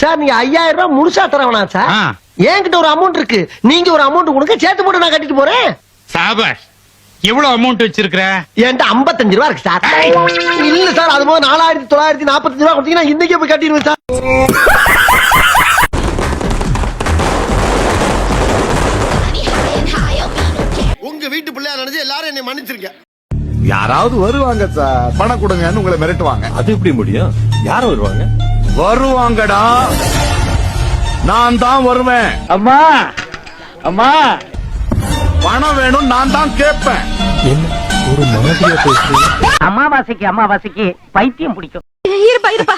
Sir நீங்க 5000 ரூபாய் முழுசா தரவனா சார்? என்கிட்ட ஒரு அமௌண்ட் இருக்கு, நீங்க ஒரு அமௌண்ட் கொடுங்க, சேர்த்து போட்டு நான் கட்டிட்டு போறேன். சாபாஷ். எவ்வளவு அமௌண்ட் வச்சிருக்கிற? என்கிட்ட 55 ரூபாய் இருக்கு சார். இல்ல சார், அது போது 4945 ரூபாய் கொடுத்தீங்கன்னா இன்னைக்கே போய் கட்டிடுவேன் சார். உங்க வீட்டு பிள்ளையா நினைச்சு எல்லாரும் என்னை மன்னிச்சிருக்க. யாராவது வருவாங்க சார், பணம் கொடுங்கன்னு உங்களை மிரட்டுவாங்க. அது எப்படி முடியும்? யாரும் வருவாங்க? வருவாங்கடா, நான் தான் வருவேன். அம்மா அம்மா பணம் வேணும், நான் தான் கேட்பேன். என்ன ஒரு மாதிரியா பேசுறீங்க? அமாவாசைக்கு பைத்தியம் பிடிக்கும். இருப்பா இருப்பா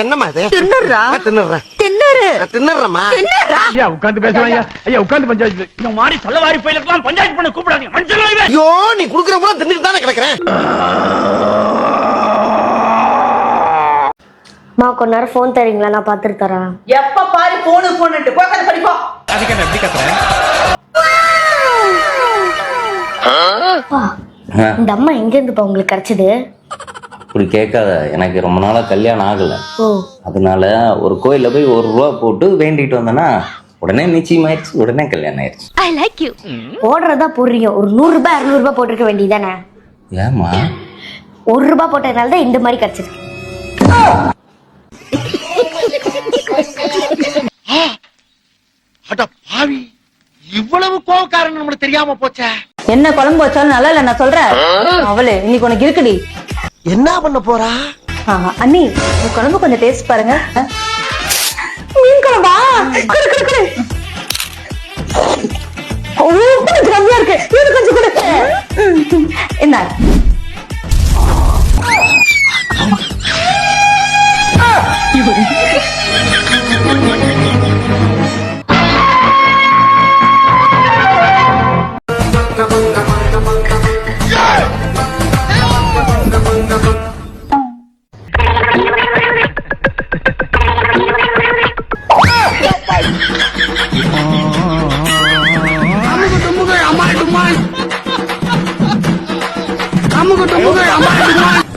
என்னம்மா இது? தின்னுறா தின்னுறேன் தின்னுறு தின்னுறேம்மா. தின்னுறா. ஐயா உட்கார்ந்து பேசுவாங்க. ஐயா உட்கார்ந்து பஞ்சாயத்து. இந்த மாதிரி சொல்லவாரி போயிடலாம். பஞ்சாயத்து பண்ண கூப்பிடாதீங்க. மனுஷன் ஐயோ, நீ குடுக்குற போல தின்னுட்டு தானே கிடக்குறேன். மா கொஞ்ச நேரம் போன் தரீங்களா? நான் பாத்துட்டு தரேன். எப்ப பாரு போனுட்டு போக்காத படிப்பா. அதுக்கு என்ன எப்படி கத்துறேன்? இந்த அம்மா எங்க இருந்துப்பா உங்களுக்கு கிடைச்சது? இப்படி கேட்காத, எனக்கு ரொம்ப நாளா கல்யாணம் ஆகல. ஓ, அதனால ஒரு கோயில்ல போய் 1 ரூபா போட்டு வேண்டிட்டு வந்தேன்னா உடனே நிச்சயம் ஆயிடுச்சு, உடனே கல்யாணம் ஆயிடுச்சு. I like you. போடுறதா போடுறீங்க, ஒரு 100 ரூபாய் 200 ரூபாய் போட்டிருக்க வேண்டியதானே? ஏமா 1 ரூபாய் போட்டதுனால தான் இந்த மாதிரி கிடைச்சிருக்கு. அட பாவி, இவ்வளவு கோவக்காரன் நம்மளுக்கு தெரியாம போச்சே. என்ன குழம்பு வச்சாலும் நல்லா இல்ல நான் சொல்றேன். அவளே இன்னைக்கு உனக்கு இருக்குடி. என்ன பண்ண போறா? அண்ணி உங்க குழம்பு கொஞ்சம் டேஸ்ட் பாருங்க. மீன் குழம்பா? குடு குடு குடு. கம்மியா இருக்கு, இது கொஞ்சம் குடு. என்ன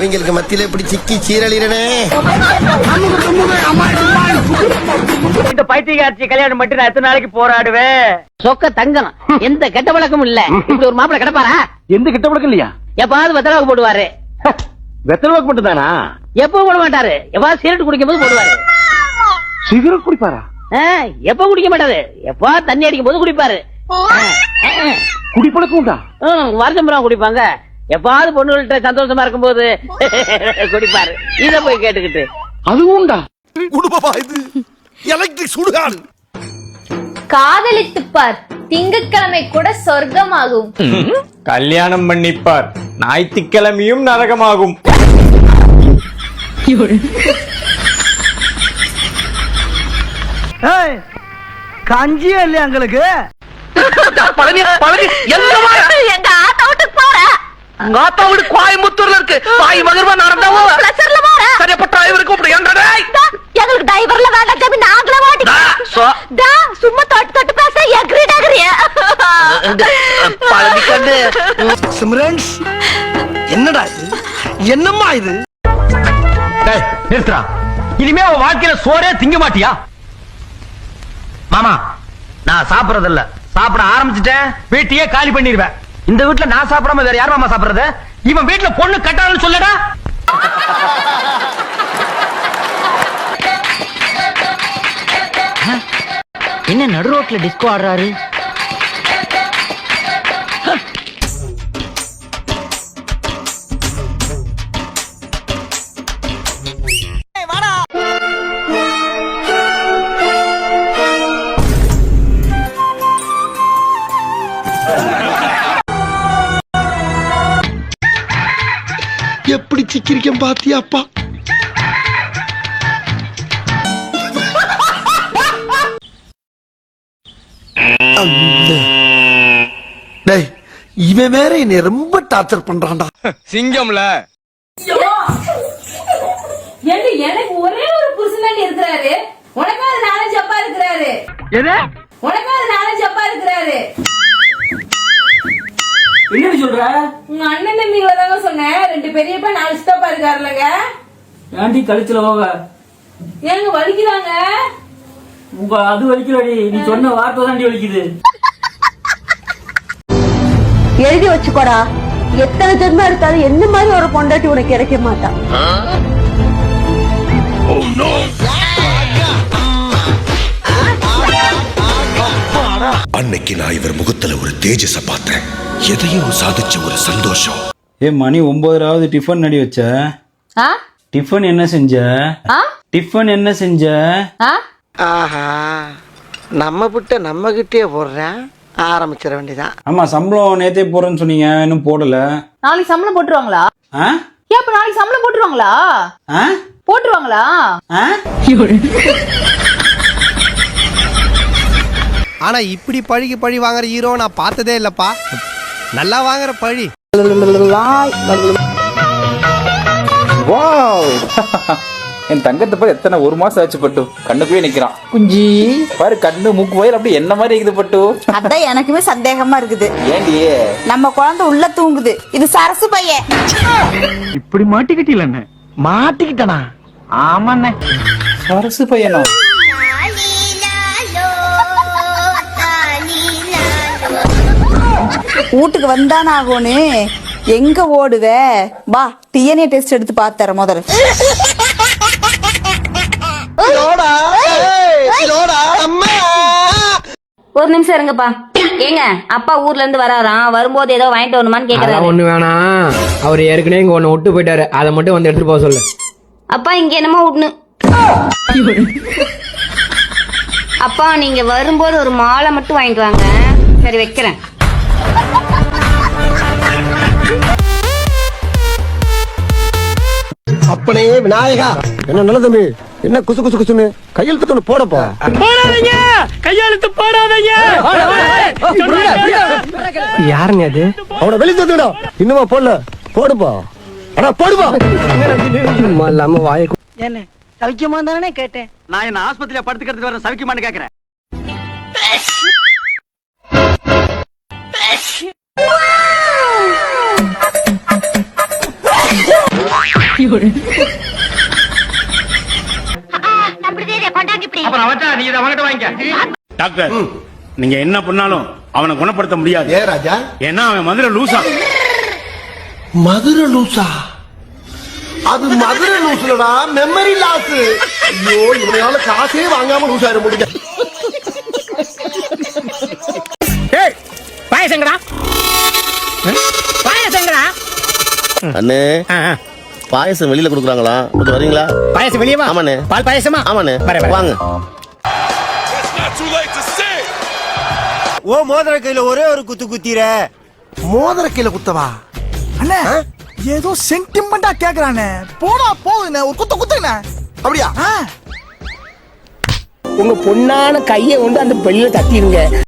இவங்களுக்கு மத்தியில இப்படி சிக்கி சீரழிறனே. இந்த பைத்தியக்காரச்சி கல்யாணம் மட்டும் நான் எத்தனை நாளைக்கு போராடுவேன்? சொக்க தங்கம், எந்த கெட்ட வழக்கமும் இல்ல. இப்படி ஒரு மாப்பிளை கிடப்பாரா? எந்த கிட்ட பழக்கம் இல்லையா? எப்பாவது வெத்தலாவுக்கு போடுவாரு. வெத்தலை மட்டும் தானா? எப்பவும் போட மாட்டாரு. எப்பாவது சிகரெட் குடிக்கும் போது போடுவாரு. சிகரெட் குடிப்பாரா? எப்ப குடிக்க மாட்டாரு. எப்பா தண்ணி அடிக்கும் போது குடிப்பாரு. குடிப்பழக்கம் உண்டா? வருஷம் குடிப்பாங்க. எப்பாவது பொண்ணுகள்கிட்ட சந்தோஷமா இருக்கும் போது குடிப்பாரு. இத போய் கேட்டுக்கிட்டு அதுவும் உண்டா? குடும்பமா இது எலக்ட்ரிக் சுடுகாடு. காதலித்துப்பார், திங்கட்கிழமை கூட சொர்க்கமாகும். கல்யாணம் பண்ணிப்பார், ஞாயிற்றுக்கிழமையும் நரகமாகும். கஞ்சியே இல்லையா எங்களுக்கு? எங்க ஆத்தா வீட்டுக்கு போற. உங்க ஆத்தா வீடு கோயம்புத்தூர்ல இருக்கு. பாய் மகர்வா நடந்தாவோ பிளஸர்ல போற. சரிப்பட்ட டிரைவர் கூப்பிடு. ஏன்டா எங்களுக்கு டிரைவர்ல வேண்டாம் ஜாமி, நாங்களே ஓட்டிக்கிறோம். டா சும்மா தொட்டு தொட்டு பேச எக்ரிட் ஆகுறிய. பழனிக்கண்டு சிம்ரன்ஸ், என்னடா இது? என்னம்மா இது? நிறுத்துறா. இனிமே அவன் வாழ்க்கையில சோறே திங்க மாட்டியா? மாமா, நான் சாப்பிடறது இல்ல. சாப்பிட ஆரம்பிச்சுட்டேன், வீட்டையே காலி பண்ணிடுவேன். இந்த வீட்டுல நான் சாப்பிடாம வேற யார் மாமா சாப்பிடுறது? இவன் வீட்டுல பொண்ணு கட்டாதுன்னு சொல்லடா. என்ன நடு ரோட்ல டிஸ்கோ ஆடுறாரு? எப்படி சிக்கிரிக்கம் பாத்தியாப்பா? டேய், இவன் வேற என்னை ரொம்ப டார்ச்சர் பண்றான்டா. சிங்கம்ல எனக்கு ஒரே ஒரு புருஷன் இருக்கிறாரு. உனக்காவது 4 அப்பா இருக்கிறாரு. உனக்காவது 4 அப்பா இருக்கிறாரு. என்ன சொல்ற? உங்க அண்ணன் தம்பிகளை தாங்க சொன்னேன். 2 பெரியப்பா 4 சித்தப்பா இருக்காருலங்க. ஏன்டி கழுத்துல போக ஏங்க வலிக்கிறாங்க? உங்க அது வலிக்கலடி, நீ சொன்ன வார்த்தை தாண்டி வலிக்குது. எழுதி வச்சுக்கோடா, எத்தனை ஜென்மம் எடுத்தாலும் என்ன மாதிரி ஒரு பொண்டாட்டி உனக்கு கிடைக்க மாட்டா. அன்னைக்கு நான் இவர் முகத்துல ஒரு தேஜஸ பார்த்தேன். எதையோ சாதிச்ச ஒரு சந்தோஷம். மணி 9:00 டிஃபன் நடி வச்ச. டிஃபன் என்ன செஞ்ச? டிஃபன் என்ன செஞ்ச? ஆஹா, நம்ம புட்ட நம்ம கிட்டே போடுறேன். ஆரம்பிச்சிட வேண்டியதான். ஆமா, சம்பளம் நேத்தே போறேன்னு சொன்னீங்க, இன்னும் போடல. நாளைக்கு சம்பளம் போட்டுருவாங்களா? ஏன் அப்ப நாளைக்கு சம்பளம் போட்டுருவாங்களா? போட்டுருவாங்களா? ஆனா இப்படி பழிக்கு பழி வாங்குற ஹீரோ நான் பார்த்ததே இல்லப்பா. நல்லா வாங்குற பழி. என் தங்கத்தை பாரு, எத்தனை ஒரு மாசம் ஆச்சு பட்டு, கண்ணுக்குள்ளே நிக்கிறான் குஞ்சி பாரு, கண்ணு மூக்கு வயல் அப்படி என்ன மாதிரி இருக்குது பட்டு. அதான் எனக்குமே சந்தேகமா இருக்குது. ஏண்டி நம்ம குழந்தை உள்ள தூங்குது, இது சரசு பையன். இப்படி மாட்டிக்கிட்டீங்களே? மாட்டிக்கிட்டனா? ஆமாண்ணே. அரசு பையனா? வீட்டுக்கு வந்தானே ஆகோனு எங்க ஓடுவ? வா, டிஎன்ஏ டெஸ்ட் எடுத்து பாத்தற முதல்ல. ஒரு நிமிஷம் இருங்கப்பா. ஏங்க, அப்பா ஊர்ல இருந்து வராராம், வரும்போது ஏதோ வாங்கிட்டு வரணுமான்னு கேக்குறாரு. ஒண்ணு வேணாம், அவர் ஏற்கனவே இங்க ஒண்ணு விட்டு போயிட்டாரு, அதை மட்டும் வந்து எடுத்துட்டு போக சொல்லு. அப்பா இங்க என்னமோ விட்டுனு. அப்பா நீங்க வரும்போது ஒரு மாலை மட்டும் வாங்கிட்டு வாங்க. சரி, வைக்கிறேன். அப்பனே விநாயகா, என்ன நல்ல தம்பி, என்ன குசு குசு குசுன்னு கையெழுத்து ஒண்ணு போடப்பா. போடாதீங்க, கையெழுத்து போடாதீங்க. யாருங்க அது? அவனை வெளியே தந்துடா. இன்னுமா போடல? போடுப்பா. அடா போடுப்பா. இல்லாம வாய என்ன சவிக்கமா தானே கேட்டேன். நான் என்ன ஆஸ்பத்திரியில படுத்துக்கிறதுக்கு வர சவிக்குமான்னு கேக்குறேன். டாக்டர், நீங்க என்ன பண்ணாலும் அவனை குணப்படுத்த முடியாது. ஏ ராஜா, ஏன்னா அவன் மதுரை லூசா. மதுரை லூசா? அது மதுரை லூசுலடா, மெமரி லாஸ். ஐயோ, இவனால காசே வாங்காம லூஸ் ஆயிட முடியும். பாயசங்கடா, பாயசங்கடா. அண்ணே, பாயசம் வெளியில கொடுக்குறாங்களா? கொஞ்சம் வரீங்களா? பாயசம் வெளியே வா. ஆமாண்ணே. பால் பாயசமா? ஆமாண்ணே, வாங்க. ஓ மோதிர கையில ஒரே ஒரு குத்து குத்திர. மோதிர கையில குத்தவா? அண்ணே, ஏதோ சென்டிமெண்டா கேக்குறானே. போடா போகுதுண்ணே, ஒரு குத்த குத்துங்கண்ணே. அப்படியா? உங்க பொண்ணான கையை கொண்டு அந்த பெல்ல தட்டிடுங்க.